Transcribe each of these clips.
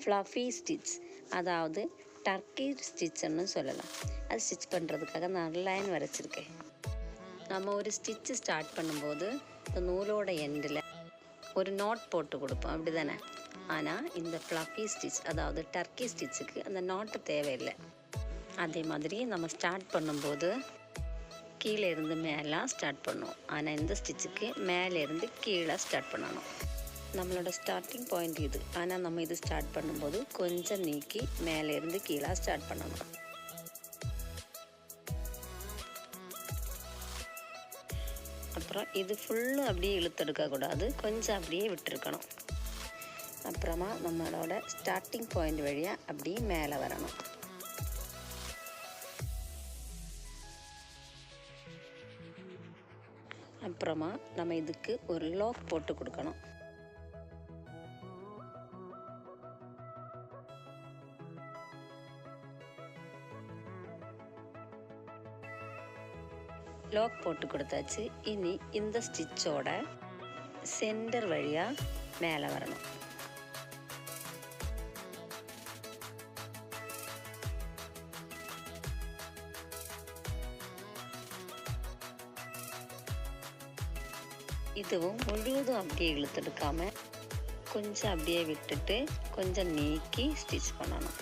Fluffy stitch, அதாவது Turkey ஸ்டிச்சுன்னு சொல்லலாம். அது ஸ்டிச் பண்ணுறதுக்காக நான் லைன் வரைச்சிருக்கேன். நம்ம ஒரு ஸ்டிச்சு ஸ்டார்ட் பண்ணும்போது இந்த நூலோட எண்டில் ஒரு நாட் போட்டு கொடுப்போம், அப்படி தானே? ஆனால் இந்த ஃப்ளஃபி ஸ்டிச், அதாவது டர்க்கி ஸ்டிச்சுக்கு அந்த நாட்டு தேவையில்லை. அதே மாதிரி நம்ம ஸ்டார்ட் பண்ணும்போது கீழே இருந்து மேலே ஸ்டார்ட் பண்ணுவோம். ஆனால் இந்த ஸ்டிச்சுக்கு மேலேருந்து கீழே ஸ்டார்ட் பண்ணணும். நம்மளோட ஸ்டார்டிங் பாயிண்ட் இது. ஆனால் நம்ம இது ஸ்டார்ட் பண்ணும்போது கொஞ்சம் நீக்கி மேலேருந்து கீழே ஸ்டார்ட் பண்ணணும். அப்புறம் இது ஃபுல்லும் அப்படியே இழுத்தெடுக்கக்கூடாது, கொஞ்சம் அப்படியே விட்டுருக்கணும். அப்புறமா நம்மளோட ஸ்டார்டிங் பாயிண்ட் வழியாக அப்படியே மேலே வரணும். அப்புறமா நம்ம இதுக்கு ஒரு லாக் போட்டு கொடுக்கணும். லாக் போட்டு கொடுத்தாச்சு. இனி இந்த ஸ்டிச்சோட சென்டர் வழியாக மேலே வரணும். இதுவும் முழுவதும் அப்படியே இழுத்தெடுக்காம கொஞ்சம் அப்படியே விட்டுட்டு கொஞ்சம் நீக்கி ஸ்டிச் பண்ணணும்.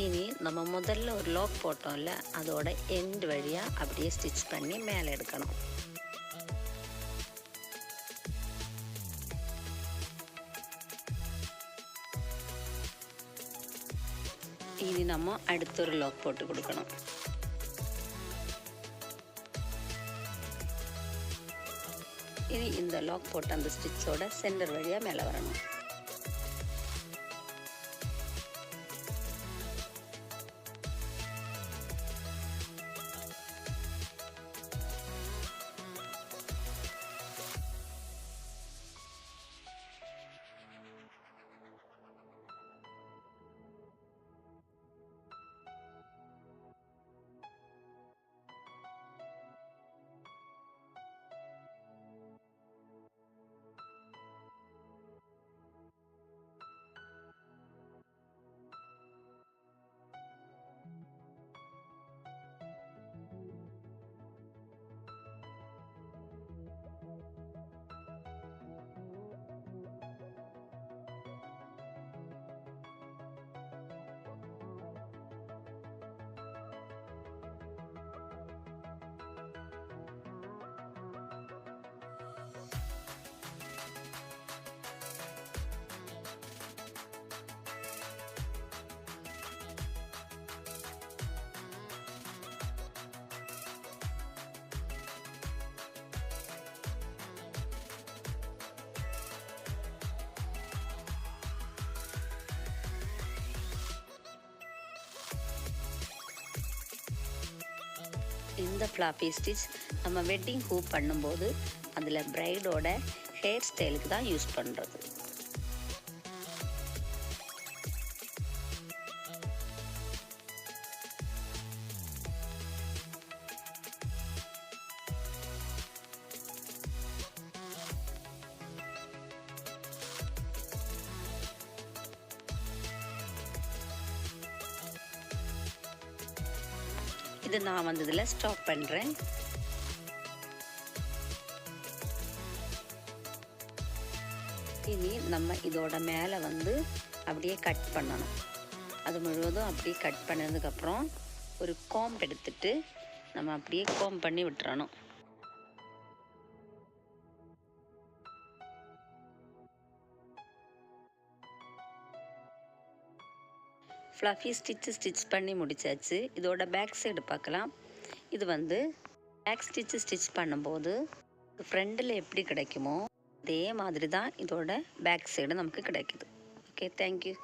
இனி நம்ம முதல்ல ஒரு லாக் போட்டோம்ல, அதோட எண்ட் வழியாக அப்படியே ஸ்டிச் பண்ணி மேலே எடுக்கணும். இனி நம்ம அடுத்த ஒரு லாக் போட்டு கொடுக்கணும். இனி இந்த லாக் போட்ட அந்த ஸ்டிச்சோட சென்டர் வழியாக மேலே வரணும். இந்த ஃப்ளாப்பி ஸ்டிச் நம்ம வெட்டிங் ஹூப் பண்ணும்போது அதில் பிரைடோட ஹேர் ஸ்டைலுக்கு தான் யூஸ் பண்ணுறது. இது நான் வந்ததில் ஸ்டாப் பண்ணுறேன். இனி நம்ம இதோட மேலே வந்து அப்படியே கட் பண்ணணும். அது முழுவதும் அப்படியே கட் பண்ணதுக்கப்புறம் ஒரு கோம்ப் எடுத்துட்டு நம்ம அப்படியே கோம்ப் பண்ணி விட்டுறணும். ஃப்ளஃபி ஸ்டிச் பண்ணி முடிச்சாச்சு. இதோட பேக் சைடு பார்க்கலாம். இது வந்து பேக் ஸ்டிச் பண்ணும்போது ஃப்ரண்டில் எப்படி கிடைக்குமோ அதே மாதிரி தான் இதோட பேக் சைடு நமக்கு கிடைக்குது. Okay, thank you.